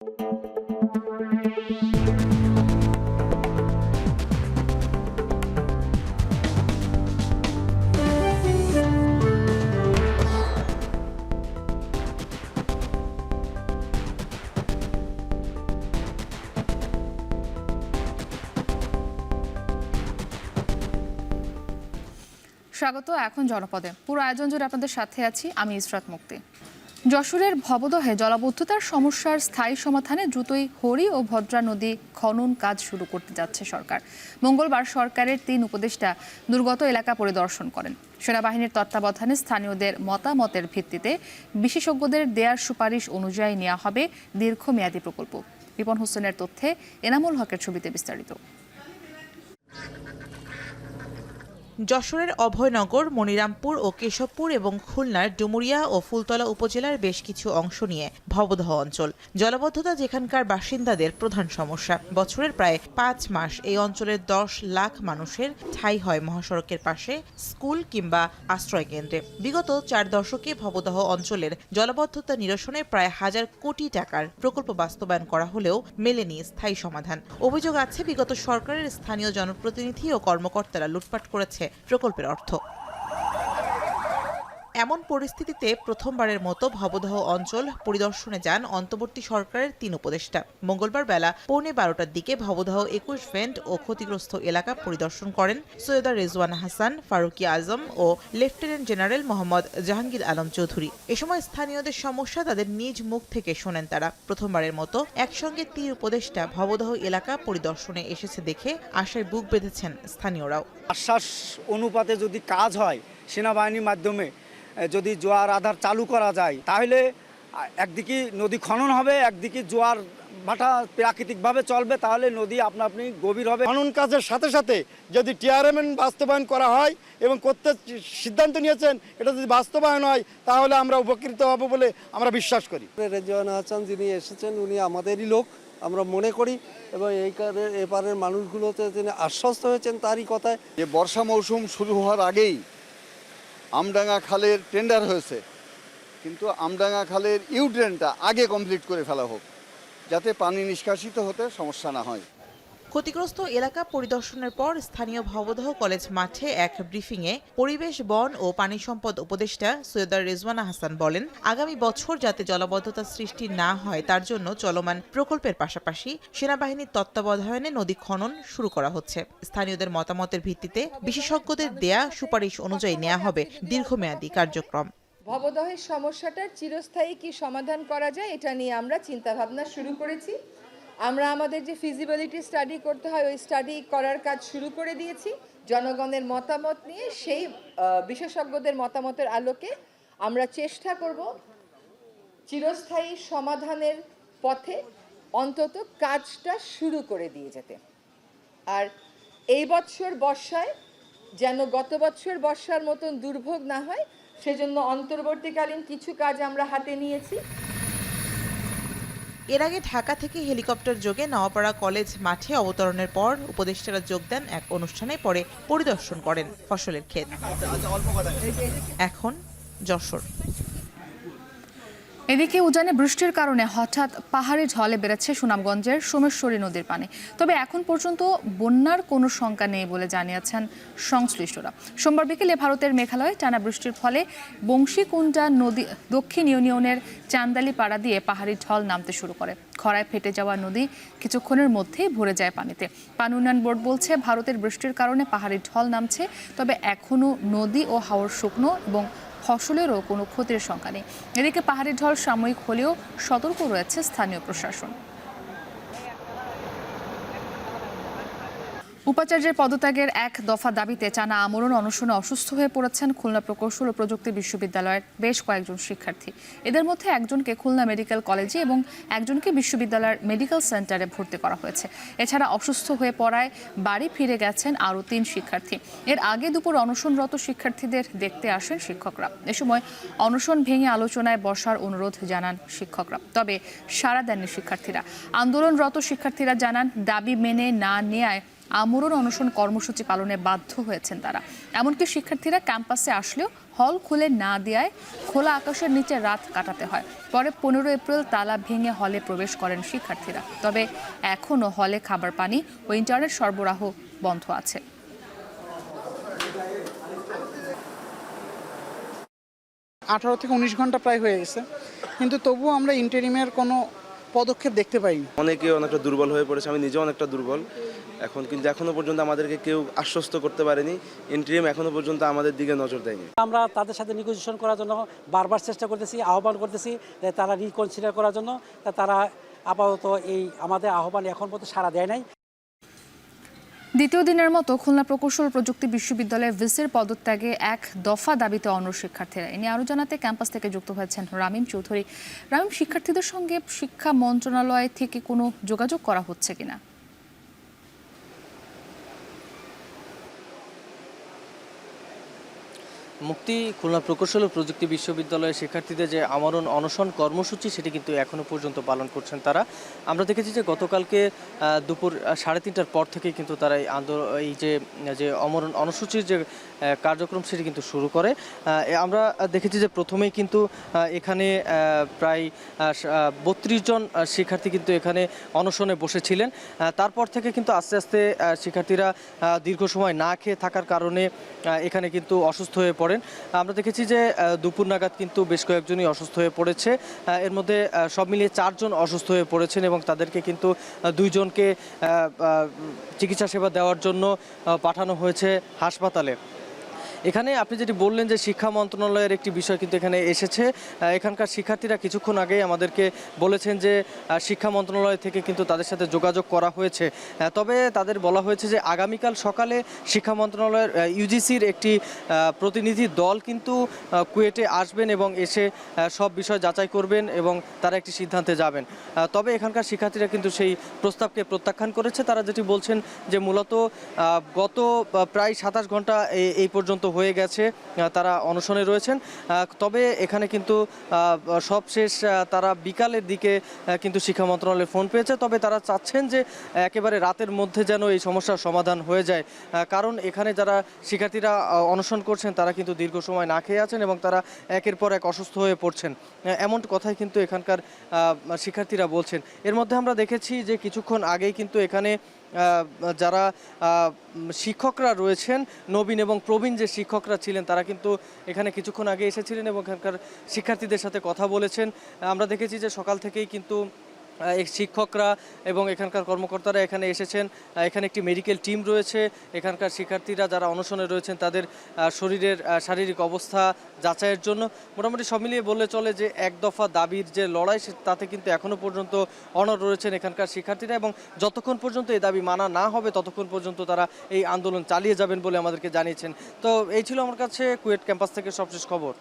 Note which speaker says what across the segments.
Speaker 1: স্বাগত। এখন জনপদে পুরো আয়োজন জুড়ে আপনাদের সাথে আছি আমি ইসরাত মুক্তি। যশোরের ভবদহে জলাবদ্ধতার সমস্যার স্থায়ী সমাধানে দ্রুতই হরি ও ভদ্রা নদী খনন কাজ শুরু করতে যাচ্ছে সরকার। মঙ্গলবার সরকারের 3 উপদেষ্টা দুর্গত এলাকা পরিদর্শন করেন। সেনাবাহিনীর তত্ত্বাবধানে স্থানীয়দের মতামতের ভিত্তিতে বিশেষজ্ঞদের দেয়ার সুপারিশ অনুযায়ী নেওয়া হবে দীর্ঘমেয়াদী প্রকল্প। রিপন হোসেনের তথ্যে এনামুল হকের ছবিতে বিস্তারিত।
Speaker 2: যশোরের অভয়নগর, মনিরামপুর ও কেশবপুর এবং খুলনার ডুমুরিয়া ও ফুলতলা উপজেলার বেশ কিছু অংশ নিয়ে ভবদহ অঞ্চল। জলাবদ্ধতা যেখানকার বাসিন্দাদের প্রধান সমস্যা। বছরের প্রায় 5 মাস এই অঞ্চলের 10 লাখ মানুষের ঠাঁই হয় মহাসড়কের পাশে স্কুল কিংবা আশ্রয় কেন্দ্রে। বিগত 4 দশকে ভবদহ অঞ্চলের জলাবদ্ধতা নিরসনে প্রায় 1000 কোটি টাকার প্রকল্প বাস্তবায়ন করা হলেও মেলেনি স্থায়ী সমাধান। অভিযোগ আছে বিগত সরকারের স্থানীয় জনপ্রতিনিধি ও কর্মকর্তারা লুটপাট করেছে প্রকল্পের অর্থ। এমন পরিস্থিতিতে প্রথমবারের মতো ভবদহ অঞ্চল পরিদর্শনে যান অন্তর্বর্তী সরকারের 3 উপদেষ্টা। মঙ্গলবার বেলা 11:15টার দিকে ভবদহ 21 ভেন্ট ও ক্ষতিগ্রস্ত এলাকা পরিদর্শন করেন সৈয়দা রেজওয়ানা হাসান, ফারুকি আজম ও লেফটেন্যান্ট জেনারেল মোহাম্মদ জাহাঙ্গীর আলম চৌধুরী। এ সময় স্থানীয়দের সমস্যা তাদের নিজ মুখ থেকে শোনেন তারা। প্রথমবারের মতো একসঙ্গে 3 উপদেষ্টা ভবদহ এলাকা পরিদর্শনে এসেছে দেখে আশায় বুক বেঁধেছেন স্থানীয়রাও।
Speaker 3: আশ্বাস অনুপাতে যদি কাজ হয়, সেনাবাহিনীর মাধ্যমে যদি জোয়ার আধার চালু করা যায়, তাহলে একদিকে নদী খনন হবে, একদিকে জোয়ার ভাটা প্রাকৃতিকভাবে চলবে, তাহলে নদী আপনা আপনি গভীর হবে।
Speaker 4: খনন কাজের সাথে সাথে যদি টিআরএম বাস্তবায়ন করা হয় এবং করতে সিদ্ধান্ত নিয়েছেন, এটা যদি বাস্তবায়ন হয় তাহলে আমরা উপকৃত হব বলে আমরা বিশ্বাস করি।
Speaker 5: রেজওয়ানা হাসান যিনি এসেছেন উনি আমাদেরই লোক আমরা মনে করি, এবং এই কারণে এপারের মানুষগুলোতে তিনি আশ্বস্ত হয়েছেন তারই কথায়।
Speaker 6: যে বর্ষা মৌসুম শুরু হওয়ার আগেই আমডাঙ্গা খালের টেন্ডার হয়েছে, কিন্তু আমডাঙ্গা খালের ইউড্রেনটা আগে কমপ্লিট করে ফেলা হোক, যাতে পানি নিষ্কাশিত হতে সমস্যা না হয়।
Speaker 2: ক্ষতিগ্রস্ত এলাকা পরিদর্শনের পর স্থানীয় ভবদহ কলেজ মাঠে এক ব্রিফিংয়ে পরিবেশ, বন ও পানি সম্পদ উপদেষ্টা সৈয়দা রেজওয়ানা হাসান বলেন, আগামী বছর যাতে জলাবদ্ধতা সৃষ্টি না হয় তার জন্য চলমান প্রকল্পের পাশাপাশি সেনাবাহিনীর তত্ত্বাবধানে নদী খনন শুরু করা হচ্ছে। স্থানীয়দের মতামতের ভিত্তিতে বিশেষজ্ঞদের দেয়া সুপারিশ অনুযায়ী নেওয়া হবে দীর্ঘমেয়াদী কার্যক্রম।
Speaker 7: ভবদহের সমস্যাটার চিরস্থায়ী কি সমাধান করা যায় এটা নিয়ে আমরা চিন্তাভাবনা শুরু করেছি। আমরা আমাদের যে ফিজিবিলিটি স্টাডি করতে হয় ওই স্টাডি করার কাজ শুরু করে দিয়েছি। জনগণের মতামত নিয়ে সেই বিশেষজ্ঞদের মতামতের আলোকে আমরা চেষ্টা করব চিরস্থায়ী সমাধানের পথে অন্তত কাজটা শুরু করে দিয়ে যেতে। আর এই বছর বর্ষায় যেন গত বছর বর্ষার মতন দুর্ভোগ না হয় সেজন্য অন্তর্বর্তীকালীন কিছু কাজ আমরা হাতে নিয়েছি।
Speaker 2: এর আগে ঢাকা থেকে হেলিকপ্টার যোগে নওয়াপাড়া কলেজ মাঠে অবতরণের পর উপদেষ্টারা যোগ দেন এক অনুষ্ঠানে, পরে পরিদর্শন করেন ফসলের ক্ষেত। এখন যশোর।
Speaker 1: এদিকে উজানে বৃষ্টির কারণে হঠাৎ পাহাড়ি ঢলে বেড়েছে সুনামগঞ্জের সোমেশ্বরী নদীর পানি। তবে এখন পর্যন্ত বন্যার কোনো শঙ্কা নেই বলে জানিয়েছেন সংশ্লিষ্টরা। সোমবার বিকেলে ভারতের মেঘালয়ে টানা বৃষ্টির ফলে বংশীকুণ্ডা নদী দক্ষিণ ইউনিয়নের চান্দালি পাড়া দিয়ে পাহাড়ি ঢল নামতে শুরু করে। খরায় ফেটে যাওয়া নদী কিছুক্ষণের মধ্যেই ভরে যায় পানিতে। পানি উন্নয়ন বোর্ড বলছে, ভারতের বৃষ্টির কারণে পাহাড়ি ঢল নামছে, তবে এখনও নদী ও হাওর শুকনো এবং ফসলেরও কোনো ক্ষতির শঙ্কা নেই। এদিকে পাহাড়ি ঢল সাময়িক হলেও সতর্ক রয়েছে স্থানীয় প্রশাসন। উপাচার্যের পদত্যাগের এক দফা দাবিতে টানা আমরণ অনশনে অসুস্থ হয়ে পড়েছেন খুলনা প্রকৌশল ও প্রযুক্তি বিশ্ববিদ্যালয়ের বেশ কয়েকজন শিক্ষার্থী। এদের মধ্যে একজনকে খুলনা মেডিকেল কলেজে এবং একজনকে বিশ্ববিদ্যালয়ের মেডিকেল সেন্টারে ভর্তি করা হয়েছে। এছাড়া অসুস্থ হয়ে পড়ায় বাড়ি ফিরে গেছেন আরও 3 শিক্ষার্থী। এর আগে দুপুর অনশনরত শিক্ষার্থীদের দেখতে আসেন শিক্ষকরা। এ সময় অনশন ভেঙে আলোচনায় বসার অনুরোধ জানান শিক্ষকরা, তবে সাড়া দেননি শিক্ষার্থীরা। আন্দোলনরত শিক্ষার্থীরা জানান, দাবি মেনে না নেয়ায় আমরণ অনশন কর্মসূচি পালনে বাধ্য হয়েছেন তারা। এমনকি শিক্ষার্থীরা ক্যাম্পাসে আসলেও হল খুলে না দেওয়ায় খোলা আকাশের নিচে রাত কাটাতে হয়। পরে 15 এপ্রিল তালা ভেঙে হলে প্রবেশ করেন শিক্ষার্থীরা। তবে এখনও হলে খাবার পানি ও ইন্টারনেট সরবরাহ বন্ধ আছে।
Speaker 8: 18 থেকে 19 ঘন্টা প্রায় হয়ে গেছে, কিন্তু তবুও আমরা ইন্টারিমের কোনো পদক্ষেপ দেখতে পাইনি।
Speaker 9: অনেকে অনেকটা দুর্বল হয়ে পড়েছে, আমি নিজেও অনেকটা দুর্বল কিন্তু এখনো পর্যন্ত আমাদেরকে কেউ আশ্বস্ত করতে পারেনি। ইন্টারিম এখনো পর্যন্ত আমাদের দিকে নজর দেয়নি।
Speaker 10: আমরা তাদের সাথে নেগোসিয়েশন করার জন্য বারবার চেষ্টা করতেছি, আহ্বান করতেছি যে তারা রিকনসিডার করার জন্য। তারা আপাতত এই আমাদের আহ্বান এখন পর্যন্ত সাড়া দেয় নাই।
Speaker 1: দ্বিতীয় দিনের মতো খুলনা প্রকৌশল প্রযুক্তি বিশ্ববিদ্যালয়ে ভিসির পদত্যাগে এক দফা দাবিতে অনড় শিক্ষার্থীরা। এ নিয়ে আরও জানাতে ক্যাম্পাস থেকে যুক্ত হয়েছেন রামিম চৌধুরী। রামিম, শিক্ষার্থীদের সঙ্গে শিক্ষা মন্ত্রণালয় থেকে কোনো যোগাযোগ করা হচ্ছে কিনা?
Speaker 11: মুক্তি খুলনা প্রকৌশল ও প্রযুক্তি বিশ্ববিদ্যালয়ের শিক্ষার্থীদের যে আমরণ অনশন কর্মসূচি সেটি কিন্তু এখনও পর্যন্ত পালন করছেন তারা। আমরা দেখেছি যে গতকালকে দুপুর 3:30টার পর থেকেই কিন্তু তারা এই যে আমরণ অনসূচির যে কার্যক্রম সেটি কিন্তু শুরু করে। আমরা দেখেছি যে প্রথমেই কিন্তু এখানে প্রায় 32 জন শিক্ষার্থী কিন্তু এখানে অনশনে বসেছিলেন। তারপর থেকে কিন্তু আস্তে আস্তে শিক্ষার্থীরা দীর্ঘ সময় না খেয়ে থাকার কারণে এখানে কিন্তু অসুস্থ হয়ে পড়েন। আমরা দেখেছি যে দুপুর নাগাদ কিন্তু বেশ কয়েকজনই অসুস্থ হয়ে পড়েছে। এর মধ্যে সব মিলিয়ে 4 জন অসুস্থ হয়ে পড়েছেন এবং তাদেরকে কিন্তু 2 জনকে চিকিৎসা সেবা দেওয়ার জন্য পাঠানো হয়েছে হাসপাতালে। এখানে আপনি যেটি বললেন যে শিক্ষা মন্ত্রণালয়ের একটি বিষয় কিন্তু এখানে এসেছে। এখানকার শিক্ষার্থীরা কিছুক্ষণ আগেই আমাদেরকে বলেছেন যে শিক্ষা মন্ত্রণালয় থেকে কিন্তু তাদের সাথে যোগাযোগ করা হয়েছে। তবে তাদের বলা হয়েছে যে আগামীকাল সকালে শিক্ষা মন্ত্রণালয়ের ইউজিসির একটি প্রতিনিধি দল কিন্তু কুয়েটে আসবেন এবং এসে সব বিষয় যাচাই করবেন এবং তারা একটি সিদ্ধান্তে যাবেন। তবে এখানকার শিক্ষার্থীরা কিন্তু সেই প্রস্তাবকে প্রত্যাখ্যান করেছে। তারা যেটি বলছেন যে মূলত গত প্রায় 27 ঘন্টা এই পর্যন্ত হয়ে গেছে তারা অনশনে রয়েছেন। তবে এখানে কিন্তু সবশেষ তারা বিকালের দিকে কিন্তু শিক্ষা মন্ত্রণালয়ের ফোন পেয়েছে। তবে তারা চাচ্ছেন যে একেবারে রাতের মধ্যে যেন এই সমস্যার সমাধান হয়ে যায়, কারণ এখানে যারা শিক্ষার্থীরা অনশন করছেন তারা কিন্তু দীর্ঘ সময় না খেয়ে আছেন এবং তারা একের পর এক অসুস্থ হয়ে পড়ছেন। এমন কথাই কিন্তু এখানকার শিক্ষার্থীরা বলছেন। এর মধ্যে আমরা দেখেছি যে কিছুক্ষণ আগেই কিন্তু এখানে যারা শিক্ষকরা রয়েছেন, নবীন এবং প্রবীণ যে শিক্ষকরা ছিলেন তারা কিন্তু এখানে কিছুক্ষণ আগে এসেছিলেন এবং এখানকার শিক্ষার্থীদের সাথে কথা বলেছেন। আমরা দেখেছি যে সকাল থেকেই কিন্তু শিক্ষকরা এবং এখানকার কর্মকর্তারা এখানে এসেছেন। এখানে একটি মেডিকেল টিম রয়েছে। এখানকার শিক্ষার্থীরা যারা অনশনে রয়েছেন তাদের শরীরের শারীরিক অবস্থা যাচাইয়ের জন্য। মোটামুটি সব মিলিয়ে বললে চলে যে এক দফা দাবির যে লড়াই তাতে কিন্তু এখনও পর্যন্ত অনড় রয়েছেন এখানকার শিক্ষার্থীরা এবং যতক্ষণ পর্যন্ত এই দাবি মানা না হবে ততক্ষণ পর্যন্ত তারা এই আন্দোলন চালিয়ে যাবেন বলে আমাদেরকে জানিয়েছেন। তো এই ছিল আমার কাছে কুয়েট ক্যাম্পাস থেকে সবশেষ খবর।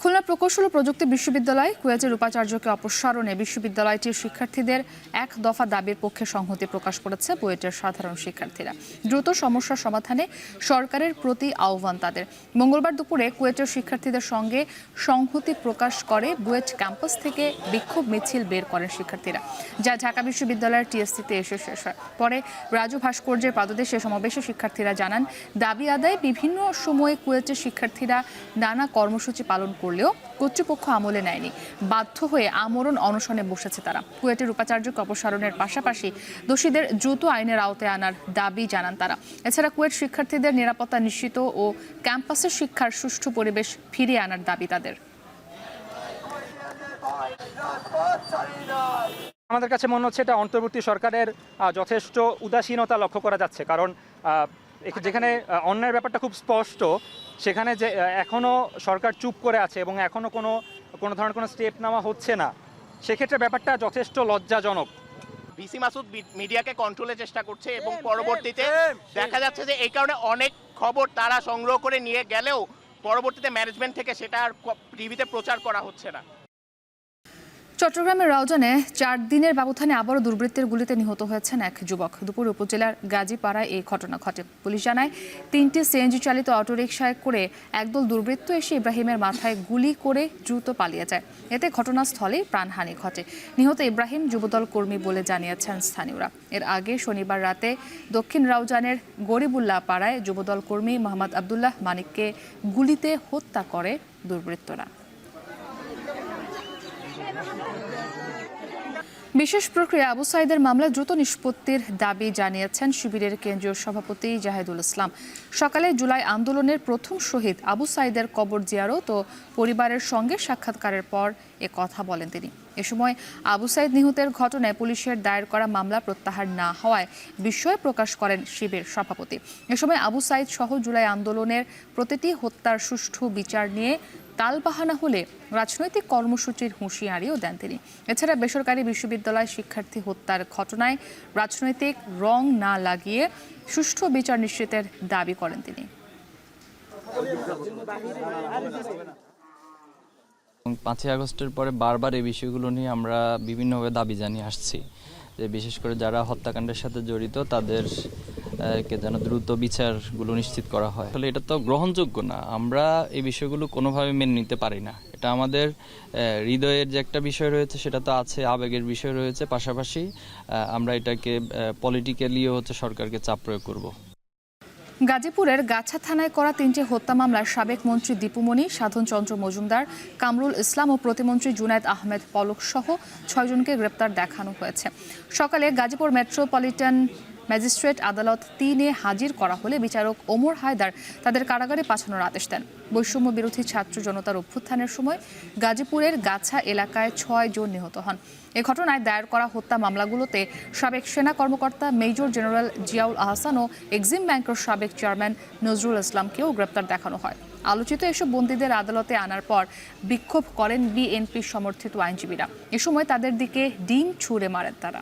Speaker 1: খুলনা প্রকৌশল ও প্রযুক্তি বিশ্ববিদ্যালয় কুয়েটের উপাচার্যকে অপসারণে বিশ্ববিদ্যালয়টির শিক্ষার্থীদের এক দফা দাবির পক্ষে সংহতি প্রকাশ করেছে বুয়েটের সাধারণ শিক্ষার্থীরা। দ্রুত সমস্যার সমাধানে সরকারের প্রতি আহ্বান তাদের। মঙ্গলবার দুপুরে কুয়েটের শিক্ষার্থীদের সঙ্গে সংহতি প্রকাশ করে বুয়েট ক্যাম্পাস থেকে বিক্ষোভ মিছিল বের করেন শিক্ষার্থীরা, যা ঢাকা বিশ্ববিদ্যালয়ের টিএসসিতে এসে শেষ হয়। পরে রাজু ভাস্কর্যের পাদদেশে সমাবেশে শিক্ষার্থীরা জানান দাবি আদায়ে বিভিন্ন সময়ে কুয়েটের শিক্ষার্থীরা নানা কর্মসূচি পালন করলেও কর্তৃপক্ষ আমলে নেয়নি। বাধ্য হয়ে আমরণ অনশনে বসেছে তারা। কুয়েটের উপাচার্যকে অপসারণের পাশাপাশি দোষীদের দ্রুত আইনের আওতায় আনার দাবি জানান তারা। এছাড়া কুয়েট শিক্ষার্থীদের নিরাপত্তা নিশ্চিত ও ক্যাম্পাসের শিক্ষার সুষ্ঠু পরিবেশ ফিরিয়ে আনার দাবি তাদের।
Speaker 12: আমাদের কাছে মনে হচ্ছে এটা অন্তর্বর্তী সরকারের যথেষ্ট উদাসীনতা লক্ষ্য করা যাচ্ছে, কারণ যেখানে অন্যায়ের ব্যাপারটা খুব স্পষ্ট সেখানে যে এখনও সরকার চুপ করে আছে এবং এখনও কোনো ধরনের কোনো স্টেপ নেওয়া হচ্ছে না, সেক্ষেত্রে ব্যাপারটা যথেষ্ট লজ্জাজনক।
Speaker 13: ভিসি মাসুদ মিডিয়াকে কন্ট্রোলের চেষ্টা করছে এবং পরবর্তীতে দেখা যাচ্ছে যে এই কারণে অনেক খবর তারা সংগ্রহ করে নিয়ে গেলেও পরবর্তীতে ম্যানেজমেন্ট থেকে সেটা আর টিভিতে প্রচার করা হচ্ছে না।
Speaker 1: চট্টগ্রামের রাউজানে 4 দিনের ব্যবধানে আবারও দুর্বৃত্তের গুলিতে নিহত হয়েছেন এক যুবক। দুপুরে উপজেলার গাজীপাড়ায় এই ঘটনা ঘটে। পুলিশ জানায় 3টি সিএনজি চালিত অটোরিকশায় করে একদল দুর্বৃত্ত এসে ইব্রাহিমের মাথায় গুলি করে দ্রুত পালিয়ে যায়। এতে ঘটনাস্থলেই প্রাণহানি ঘটে। নিহত ইব্রাহিম যুবদল কর্মী বলে জানিয়েছেন স্থানীয়রা। এর আগে শনিবার রাতে দক্ষিণ রাউজানের গরিবুল্লাহ পাড়ায় যুবদল কর্মী মোহাম্মদ আবদুল্লাহ মানিককে গুলিতে হত্যা করে দুর্বৃত্তরা। বিশেষ প্রক্রিয়া আবু সাইদের মামলা দ্রুত নিষ্পত্তির দাবি জানিয়েছেন শিবিরের কেন্দ্রীয় সভাপতি জাহিদুল ইসলাম। সকালে জুলাই আন্দোলনের প্রথম শহীদ আবু সাইদের কবর জিয়ারত ও পরিবারের সঙ্গে সাক্ষাৎকারের পর এ কথা বলেন তিনি। এ সময় আবু সাইদ নিহতের ঘটনায় পুলিশের দায়ের করা মামলা প্রত্যাহার না হওয়ায় বিস্ময় প্রকাশ করেন শিবির সভাপতি। এ সময় আবু সাইদ সহ জুলাই আন্দোলনের প্রতিটি হত্যার সুষ্ঠু বিচার নিয়ে তালবাহানা হলে রাজনৈতিক কর্মসূচির হুঁশিয়ারিও দেন তিনি। এছাড়া বেসরকারি বিশ্ববিদ্যালয় শিক্ষার্থী হত্যার ঘটনায় রাজনৈতিক রং না লাগিয়ে সুষ্ঠু বিচার নিশ্চিতের দাবি করেন তিনি।
Speaker 14: 5ই আগস্টের পরে বারবার এই বিষয়গুলো নিয়ে আমরা বিভিন্নভাবে দাবি জানিয়ে আসছি যে বিশেষ করে যারা হত্যাকাণ্ডের সাথে জড়িত তাদেরকে যেন দ্রুত বিচারগুলো নিশ্চিত করা হয়। আসলে এটা তো গ্রহণযোগ্য না, আমরা এই বিষয়গুলো কোনোভাবে মেনে নিতে পারি না। এটা আমাদের হৃদয়ের যে একটা বিষয় রয়েছে সেটা তো আছে, আবেগের বিষয় রয়েছে, পাশাপাশি আমরা এটাকে পলিটিক্যালিও সরকারকে চাপ প্রয়োগ করব।
Speaker 1: গাজীপুরের গাছা থানায় করা 3টি হত্যা মামলার সাবেক মন্ত্রী দীপুমণি, সাধন চন্দ্র মজুমদার, কামরুল ইসলাম ও প্রতিমন্ত্রী জুনায়েদ আহমেদ পলক সহ 6 জনকে গ্রেপ্তার দেখানো হয়েছে। সকালে গাজীপুর মেট্রোপলিটন ম্যাজিস্ট্রেট আদালত 3-এ হাজির করা হলে বিচারক ওমর হায়দার তাদের কারাগারে পাঠানোর আদেশ দেন। বৈষম্য বিরোধী ছাত্র জনতার অভ্যুত্থানের সময় গাজীপুরের গাছা এলাকায় 6 জন নিহত হন। এ ঘটনায় দায়ের করা হত্যা মামলাগুলোতে সাবেক সেনা কর্মকর্তা মেজর জেনারেল জিয়াউল আহসান ও এক্সিম ব্যাংকের সাবেক চেয়ারম্যান নজরুল ইসলামকেও গ্রেপ্তার দেখানো হয়। আলোচিত এসব বন্দীদের আদালতে আনার পর বিক্ষোভ করেন বিএনপি সমর্থিত আইনজীবীরা। এ সময় তাদের দিকে ডিম ছুঁড়ে মারেন তারা।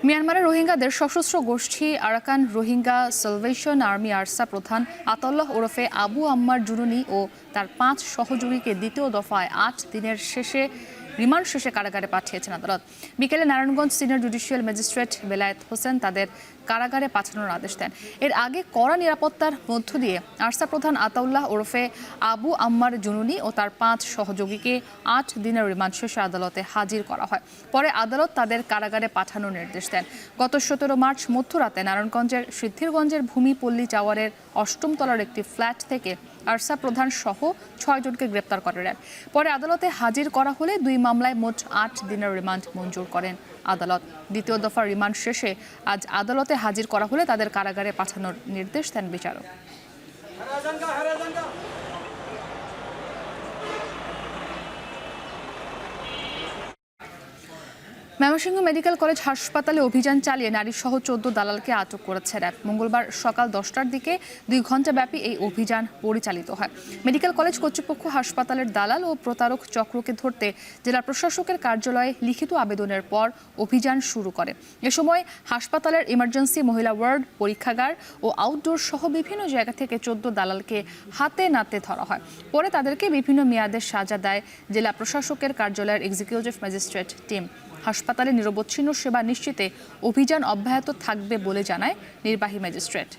Speaker 1: মিয়ানমারের রোহিঙ্গাদের সশস্ত্র গোষ্ঠী Arakan Rohingya salvation army ARSA প্রধান আতাউল্লাহ ওরফে আবু আম্মার জুনুনি ও তার 5 সহযোগীকে দ্বিতীয় দফায় 8 দিনের রিমান্ড শেষে কারাগারে পাঠিয়েছেন আদালত। বিকেলে Narayanganj senior judicial magistrate Belayet Hossain তাদের কারাগারে পাঠানোর আদেশ দেন। এর আগে কড়া নিরাপত্তার মধ্য দিয়ে আরসা প্রধান আতাউল্লাহ ওরফে আবু আম্মার জুনুনি ও তার 5 সহযোগীকে 8 দিনের রিমান্ড শেষে আদালতে হাজির করা হয়। পরে আদালত তাদের কারাগারে পাঠানোর নির্দেশ দেন। গত 17 মার্চ মধ্যরাতে নারায়ণগঞ্জের সিদ্ধিরগঞ্জের ভূমিপল্লী টাওয়ারের 8ম তলার একটি ফ্ল্যাট থেকে আরসা প্রধান সহ 6 জনকে গ্রেপ্তার করে র্যাব। পরে আদালতে হাজির করা হলে 2 মামলায় মোট 8 দিনের রিমান্ড মঞ্জুর করেন আদালত। দ্বিতীয় দফার রিমান্ড শেষে আজ আদালতে হাজির করা হলে তাদের কারাগারে পাঠানোর নির্দেশ দেন বিচারক। ময়মনসিংহ মেডিকেল কলেজ হাসপাতালে অভিযান চালিয়ে নারীসহ 14 দালালকে আটক করেছে র্যাব। মঙ্গলবার সকাল 10টার দিকে 2 ঘণ্টাব্যাপী এই অভিযান পরিচালিত হয়। মেডিকেল কলেজ কর্তৃপক্ষ হাসপাতালের দালাল ও প্রতারক চক্রকে ধরতে জেলা প্রশাসকের কার্যালয়ে লিখিত আবেদনের পর অভিযান শুরু করে। এ সময় হাসপাতালের ইমার্জেন্সি, মহিলা ওয়ার্ড, পরীক্ষাগার ও আউটডোর সহ বিভিন্ন জায়গা থেকে 14 দালালকে হাতে নাতে ধরা হয়। পরে তাদেরকে বিভিন্ন মেয়াদের সাজা দেয় জেলা প্রশাসকের কার্যালয়ের এক্সিকিউটিভ ম্যাজিস্ট্রেট টিম। হাসপাতালে নিরবচ্ছিন্ন সেবা নিশ্চিতে অভিযান অব্যাহত থাকবে বলে জানায় নির্বাহী ম্যাজিস্ট্রেট।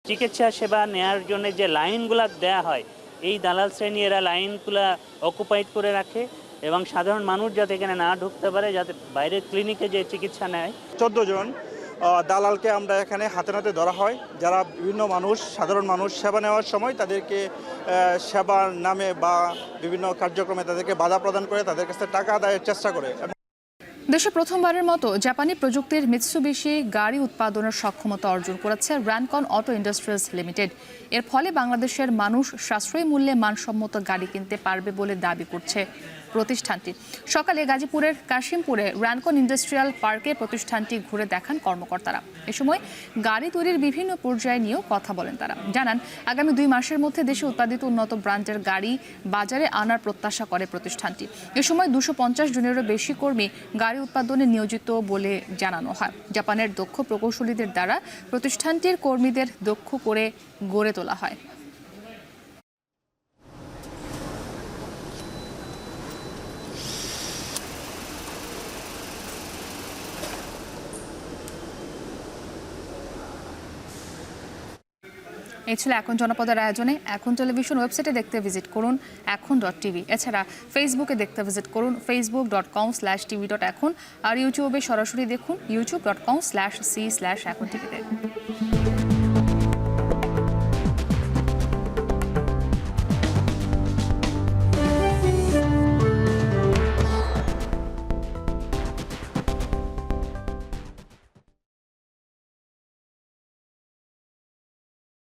Speaker 15: চিকিৎসা সেবা নেওয়ার জন্য যে লাইনগুলো দেয়া হয়, এই দালাল শ্রেণী এরা লাইনগুলো অকুপাইড করে রাখে এবং সাধারণ মানুষ যাতে এখানে না ঢুকতে পারে, যাতে বাইরের ক্লিনিকে যে চিকিৎসা নেয়।
Speaker 16: 14 জন দালালকে আমরা এখানে হাতে নাতে ধরা হয়, যারা বিভিন্ন মানুষ, সাধারণ মানুষ সেবা নেওয়ার সময় তাদেরকে সেবার নামে বা বিভিন্ন কার্যক্রমে তাদেরকে বাধা প্রদান করে, তাদের কাছে টাকা আদায়ের চেষ্টা করে।
Speaker 1: দেশে প্রথমবারের মতো জাপানি প্রযুক্তির মিৎসুবিশি গাড়ি উৎপাদনের সক্ষমতা অর্জন করেছে র্যানকন অটো ইন্ডাস্ট্রিজ লিমিটেড। এর ফলে বাংলাদেশের মানুষ সাশ্রয়ী মূল্যে মানসম্মত গাড়ি কিনতে পারবে বলে দাবি করছে প্রতিষ্ঠানটি। সকালে গাজীপুরের কাশিমপুরে রানকন ইন্ডাস্ট্রিয়াল পার্কে প্রতিষ্ঠানটি ঘুরে দেখান কর্মকর্তারা। এ সময় গাড়ি তৈরির বিভিন্ন পর্যায় নিয়েও কথা বলেন তারা। জানান, আগামী 2 মাসের মধ্যে দেশে উৎপাদিত উন্নত ব্র্যান্ডের গাড়ি বাজারে আনার প্রত্যাশা করে প্রতিষ্ঠানটি। এ সময় 250 জনেরও বেশি কর্মী গাড়ি উৎপাদনে নিয়োজিত বলে জানানো হয়। জাপানের দক্ষ প্রকৌশলীদের দ্বারা প্রতিষ্ঠানটির কর্মীদের দক্ষ করে গড়ে তোলা হয়। এই ছিল এখন জনপদের আয়োজনে। এখন টেলিভিশন ওয়েবসাইটে দেখতে ভিজিট করুন এখন.tv। এছাড়া ফেসবুকে দেখতে ভিজিট করুন facebook.com/tv.এখন, আর ইউটিউবে সরাসরি দেখুন youtube.com/c/echontv-তে।